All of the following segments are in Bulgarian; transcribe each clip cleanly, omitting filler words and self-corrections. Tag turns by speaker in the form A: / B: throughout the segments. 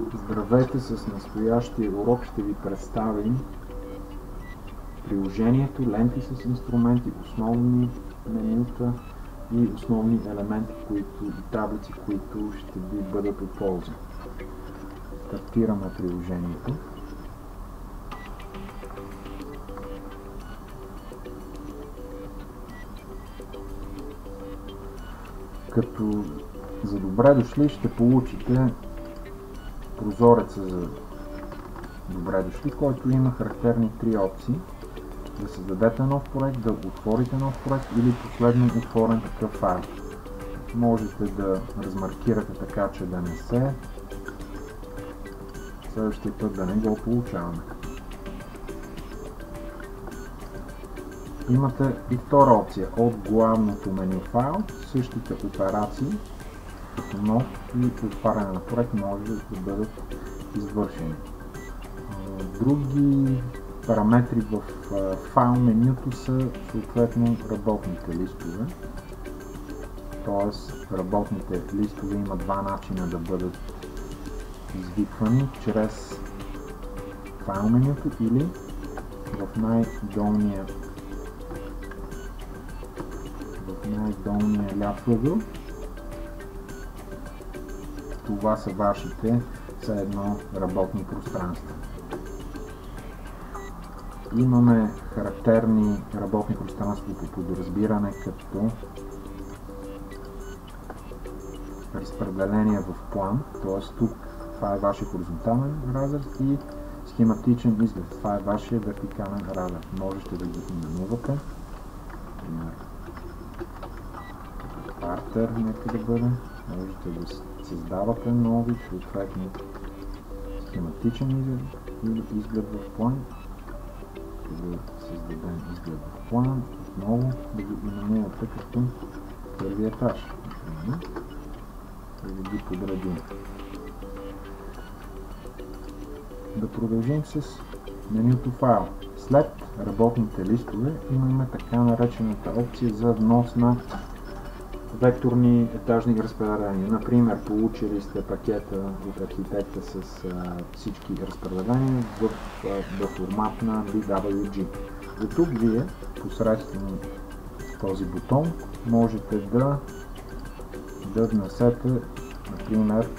A: Здравейте, с настоящия урок ще ви представим приложението, ленти с инструменти, основни менюта и основни елементи и таблици, които ще ви бъдат от полза. Стартираме приложението. Като за добре дошли ще получите прозореца за добре дошли, който има характерни три опции: да създадете нов проект, да отворите нов проект или последно отворен такъв файл. Можете да размаркирате така, че да не се следващия път да не го получаваме. Имате и втора опция от главното меню файл, същите операции като нов и отваряне на проект може да бъдат извършени. Други параметри в файл менюто са съответно работните листове. Т.е. работните листове има два начина да бъдат извиквани: чрез файл менюто или в най-долния ляв ъгъл. Това са вашите все едно работни пространства. Имаме характерни работни пространства по подразбиране, като разпределение в план, т.е. тук това е вашия хоризонтален разрез, и схематичен изглед, това е вашия вертикален разрез. Можете да ги именувате, например партер, нека да бъде. Можете да създавате нови, съответно схематичен изглед или изглед в план. Да създадем изглед в план, отново да го именувате като първи етаж, да ги подредим. Да продължим с менюто файл. След работните листове имаме така наречената опция за внос на векторни етажни разпределения. Например, получили сте пакета от архитекта с всички разпределения в формат на BWG. До тук вие посредством този бутон можете да внесете, например,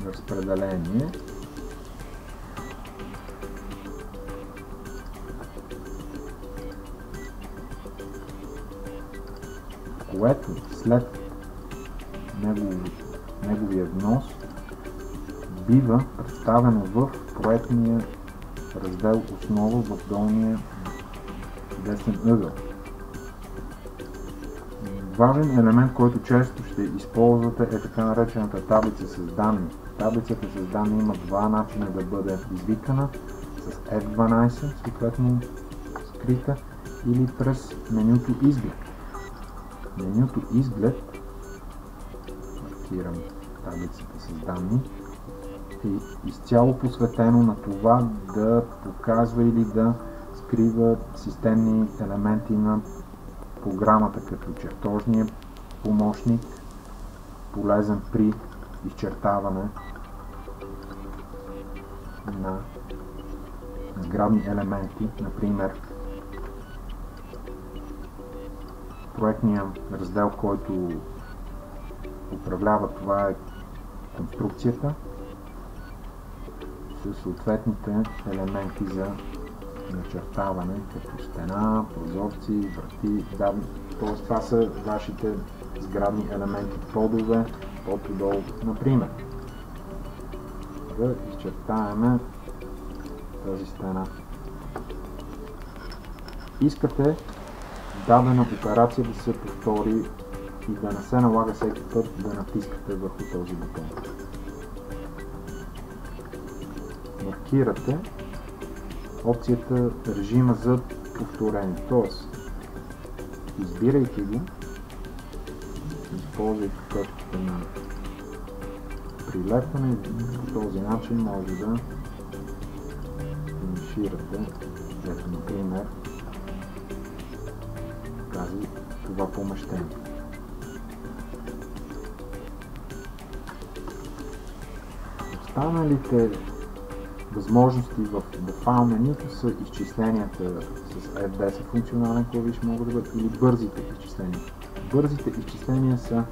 A: разпределение, което след неговия внос бива представено в проектния раздел основа в долния десен ъгъл. Важен елемент, който често ще използвате, е така наречената таблица с данни. Таблицата с данни има два начина да бъде извикана: с F12, съответно скрита, или през менюто изглед. Менюто изглед, маркирам таблицата с данни, е изцяло посветено на това да показва или да скрива системни елементи на програмата, като чертожния помощник, полезен при изчертаване на сградни елементи. Например, проектния раздел, който управлява това, е конструкцията с съответните елементи за начертаване, като стена, прозорци, врати, т.е. това са вашите сградни елементи, подове, под-долу. Например, да изчертаваме тази стена. Искате дадена операция да се повтори и да не се налага всеки път да натискате върху този бутон. Маркирате опцията режима за повторение, т.е. избирайки го, използвайки точките на прилепване, по този начин може да финиширате, ето например това помещение. Останалите възможности в файл менюто са изчисленията с F10 функционален клавиш могат да бъдат или бързите изчисления. Бързите изчисления са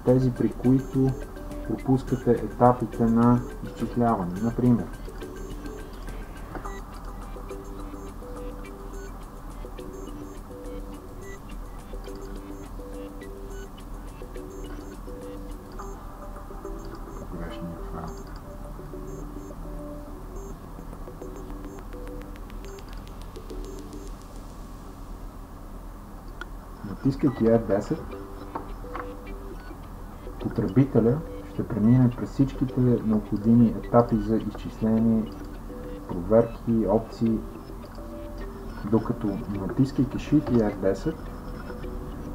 A: тези, при които пропускате етапите на изчисляване. Например, погрешния файл. Натискайки F10, потребителя ще премине през всичките необходими етапи за изчисление, проверки, опции, докато натискайки Shift и F10,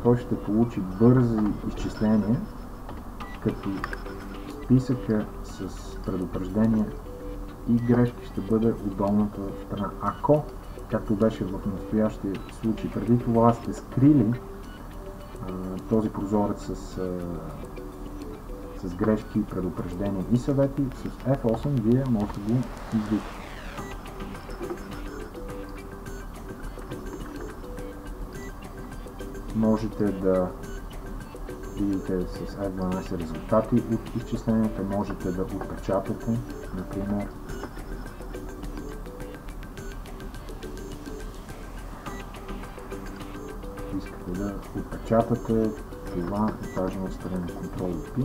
A: той ще получи бързи изчисления, като списъка с предупреждения и грешки ще бъде от долната страна. Ако, както беше в настоящия случай, преди това сте скрили този прозорец с грешки, предупреждения и съвети, с F8 вие можете да го извикате. Можете да видите с F12 резултати от изчисленията, можете да отпечатате, например, искате да отпечатате това етажно отстрани Ctrl+P.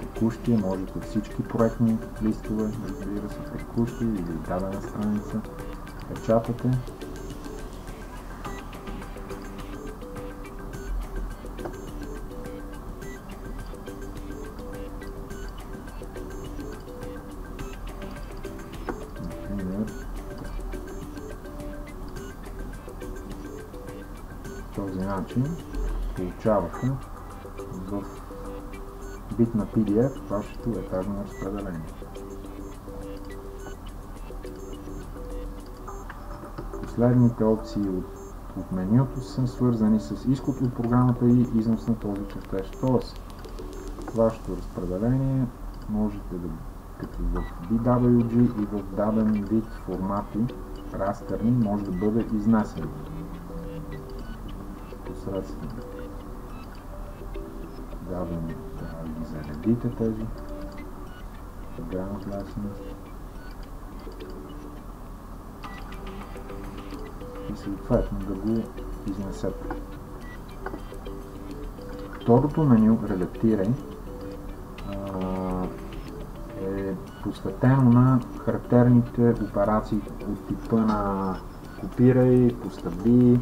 A: Текущи, можете всички проектни листове, разбира се, текущи или дадена страница, печатате. Този начин получавате в вид на PDF вашето етажно разпределение. Последните опции от менюто са свързани с изход от програмата и износ на този чертеж. Тоест, вашето разпределение можете да, като в DWG и в даден вид формати, растерни, може да бъде изнесено посредством дадено да ги заредите тези ground lessons и съответно да го изнесете. Второто меню Редактирай е посветено на характерните операции от типа на копирай, постави,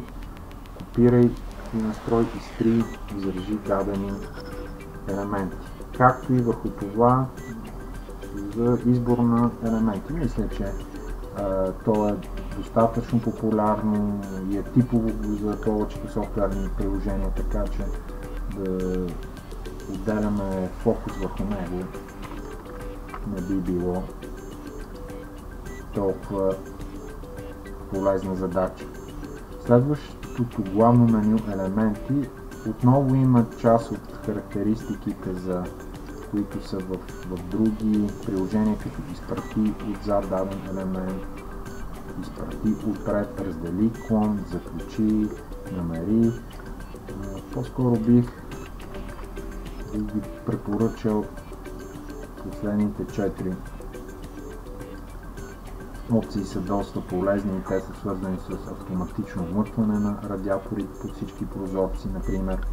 A: копирай и настрой, изтри, изрежи дадени елементи, както и върху това за избор на елементи. Мисля, че то е достатъчно популярно и е типово за повечето софтуерни приложения, така че да отделяме фокус върху него не би било толкова полезна задача. Следващото главно меню Елементи отново има част от характеристиките, за които са в други приложения, като изпрати отзад даден елемент, изпрати отпред, раздели клон, заключи, намери. По-скоро бих ви препоръчал последните 4 опции са доста полезни и те са свързани с автоматично вмъкване на радиатори по всички прозорци, например.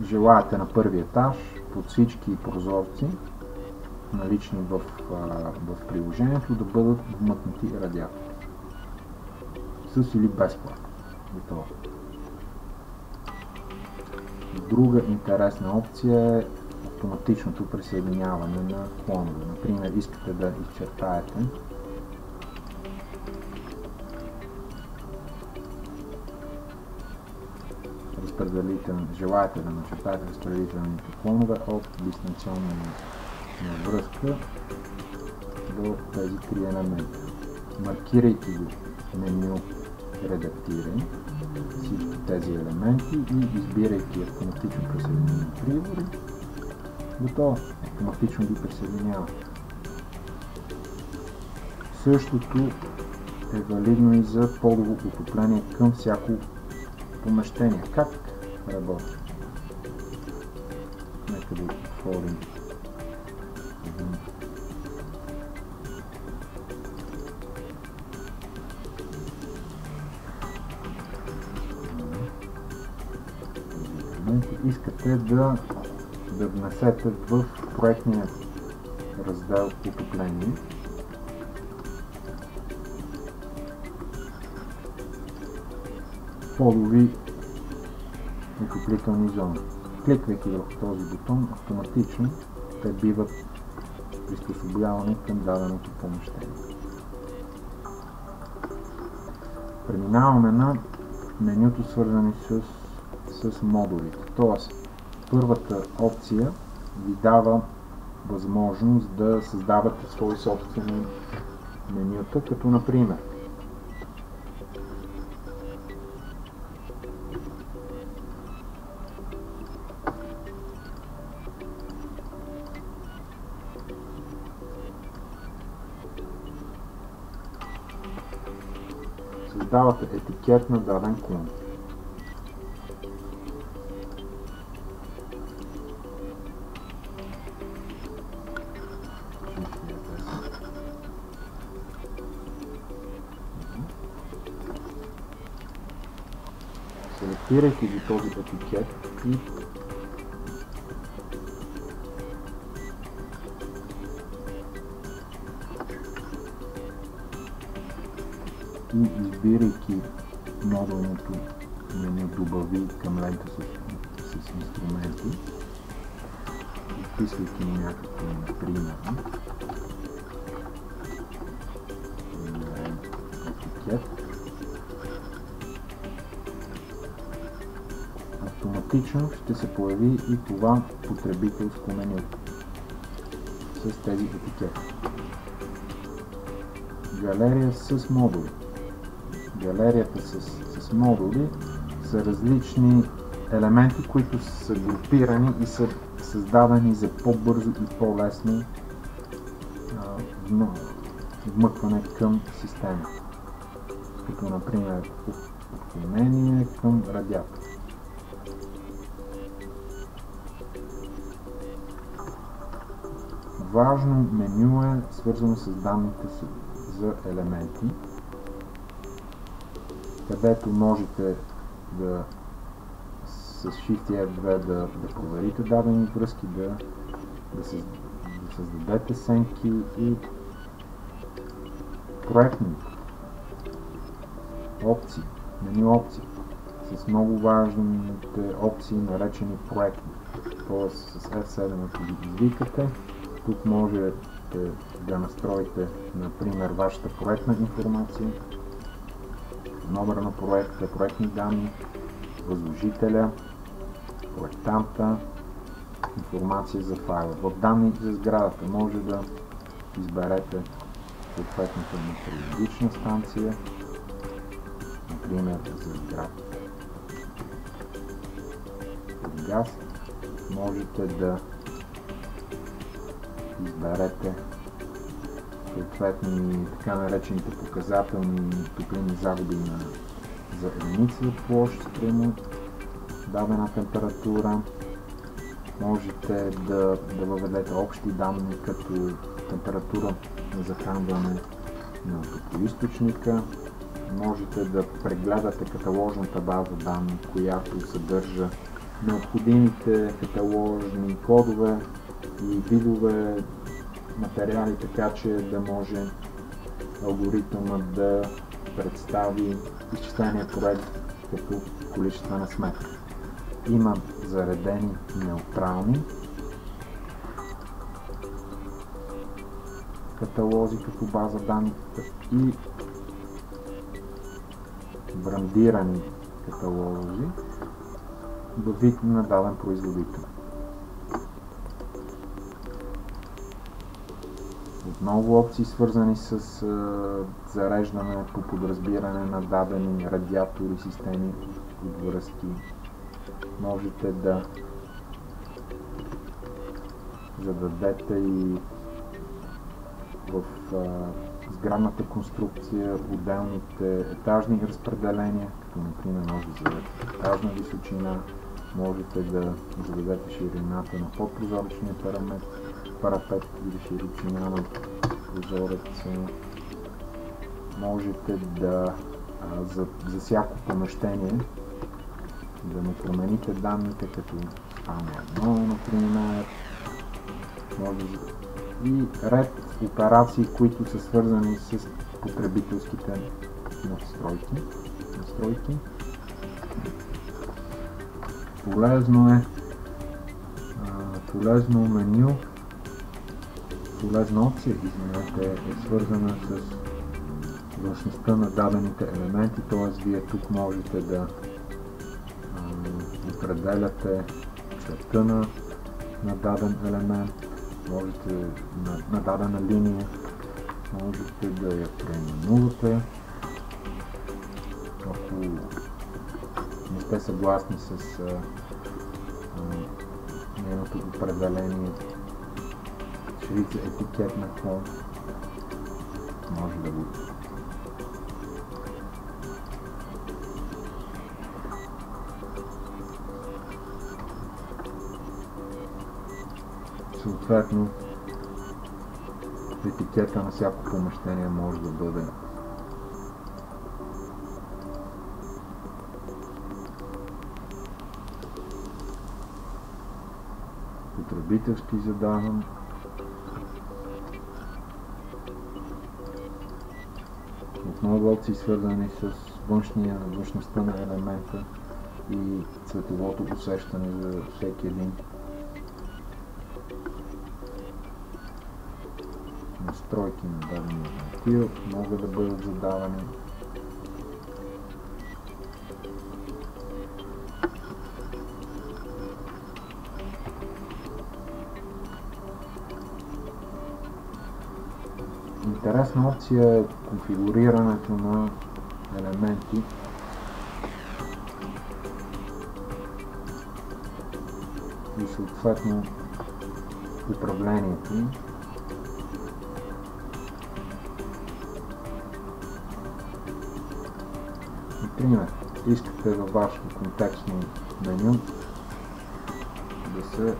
A: Желаете на първи етаж под всички прозорци, налични в приложението, да бъдат вмъкнати радиатори. С или без плата. Друга интересна опция е автоматичното присъединяване на клонове. Например, искате да изчертаете желаете да начертаете разпределителните клонове от дистанционна връзка до тези три елемента. Маркирайки го меню редактирай всички тези елементи и избирайки автоматично присъединени прибори, готово, автоматично ги присъединява. Същото е валидно и за подово отопление към всяко помещение. Как работи? Нека да отворим искате да внесете в проектния раздел отопление подови отоплителни зони. Кликвайки върху този бутон, автоматично те биват приспособявани към даденото помещение. Преминаваме на менюто, свързани с модулите. Тоест, първата опция ви дава възможност да създавате свои собствени менюта, като например създавате етикет на даден клон. Селектирайки ги този етикет и избирайки модулното меню добави към лента с инструменти, изписвайки му някакво например етикет, автоматично ще се появи и това потребителско меню с тези етикети. Галерия с модули. Галерията с модули са различни елементи, които са групирани и са създадени за по-бързо и по-лесно вмъкване към системата. Като например отклонение към радиатор. Важно меню е свързано с данните за елементи, където можете да с Shift и F2 да проверите дадени връзки, да създадете сенки и проектни опции, меню опции с много важните опции, наречени проектни. Тоест с F7 ако ги извикате, тук можете да настроите, например, вашата проектна информация, номера на проекта, проектни данни, възложителя, проектанта, информация за файла. В данни за сградата може да изберете съответната метеорологична станция, например за сграда. В газ можете да изберете съответни така наречените показателни топлинни загуби за единица площ спрямо дадена температура. Можете да въведете общи данни като температура на захранване на топлоизточника. Можете да прегледате каталожната база данни, която съдържа необходимите каталожни кодове и видове материали, така че да може алгоритъмът да представи изчисления проект като количествена сметка. Има заредени неутрални каталози като база данни и брандирани каталози, във вид на даден производител. Отново опции, свързани с зареждане по подразбиране на дадени радиатори, системи от връзки. Можете да зададете и в сградната конструкция отделните етажни разпределения, като например може да зададете етажна височина, можете да зададете ширината на подпрозоречния парапет или широчина на прозореца. Можете да за всяко помещение да му промените данните, като спалня 1, например. Може и ред операции, които са свързани с потребителските настройки. Полезна опция е свързана с външността на дадените елементи, т.е. вие тук можете да определяте цвета на даден елемент, можете на дадена линия, можете да я преименувате. Ако не сте съгласни с нейното определение чрез етикет на фон, може да го съответно етикета на всяко помещение може да бъде потребителски задаван, отново опции, свързани с външността на елемента и цветовото усещане за всеки един. Настройки на дадения вентил могат да бъдат задавани. Интересна опция е конфигурирането на елементи и съответно управлението им. Например, искате във вашето контекстно меню да се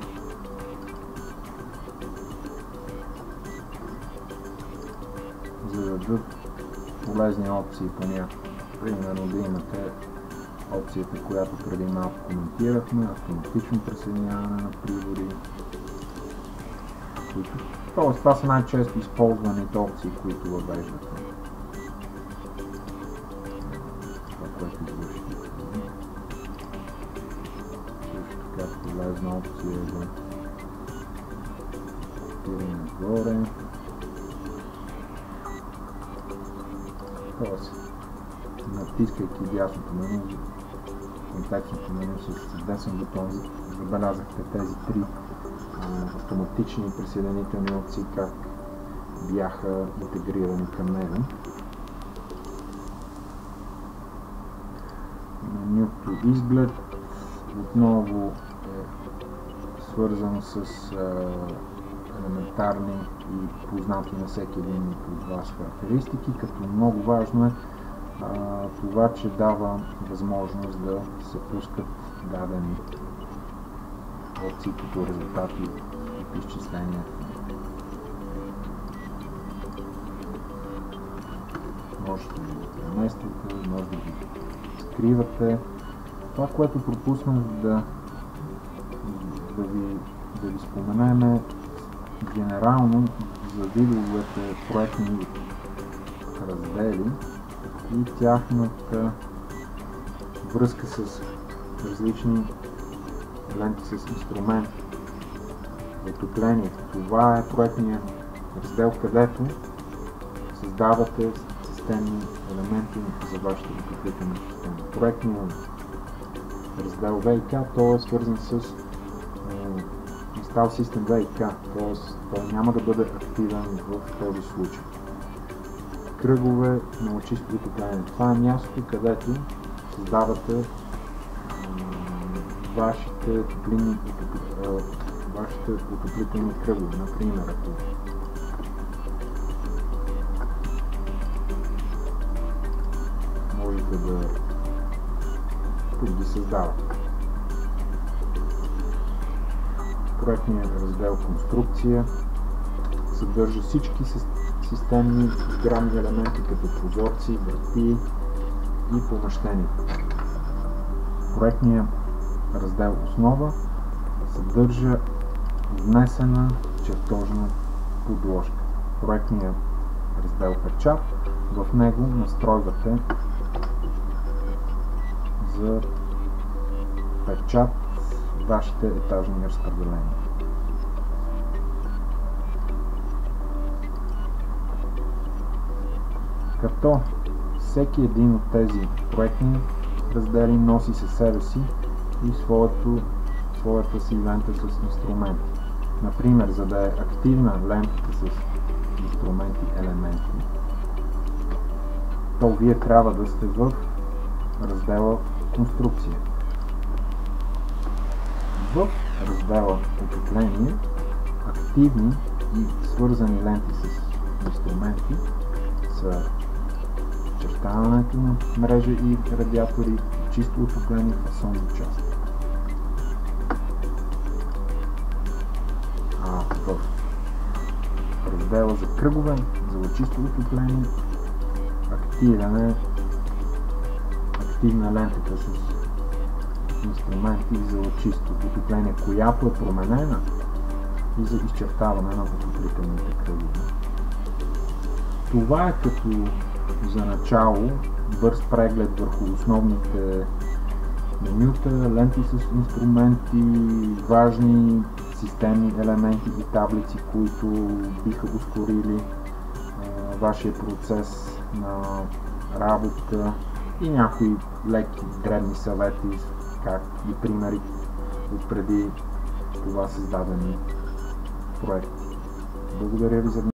A: зададат полезни опции понякога. Примерно да имате опцията, която преди малко коментирахме, автоматично присъединяване на приводи. Тоест, това са най-често използваните опции, които въвеждате. Това, което извършите. Също така полезна опция е за спиране нагоре. Тоест, натискайки дясното меню, контекстното меню с десен бутон, забелязахте тези три автоматични присъединителни опции, как бяха интегрирани към него. Менюто изглед отново е свързано с елементарни и познати на всеки един от вас характеристики, като много важно е това, че дава възможност да се пускат дадени опции като резултати от изчисленията. Можете да ги преместите, може да ги скривате. Това, което пропуснах да ви споменем е генерално за видовете проектни раздели и тяхната връзка с различни ленти с инструмент, отопление. Това е проектният раздел, където създавате системни елементи за вашата отоплителна система. Проектният раздел ВИК, той е свързан с Install System ВИК, т.е. той няма да бъде активен в този случай. Кръгове на лъчисто отопление. Това е мястото, където създавате вашите отоплителни кръгове. Например, ако можете да ги създавате. Проектният раздел конструкция съдържа всички системни сградни елементи, като прозорци, врати и помещения. Проектният раздел основа съдържа внесена чертожна подложка. Проектният раздел печат, в него настройвате за печат вашите етажни разпределения. Като всеки един от тези проектни раздели носи със себе си и своята си лента с инструменти. Например, за да е активна лентата с инструменти, елементи, то вие трябва да сте в раздела конструкция. В раздела отопление активни и свързани ленти с инструменти са чертаването на мрежа и радиатори, чисто отопление в фасонна част. В раздела за кръгове, за лъчисто отопление, активна лентата с инструменти за лъчисто отопление, която е променена и за изчертаване на отоплителните кръгове. Това е като за начало бърз преглед върху основните менюта, ленти с инструменти, важни системни елементи и таблици, които биха ускорили вашия процес на работа, и някои леки дребни съвети, как и примери от преди това създадени проекти. Благодаря ви за вниманието.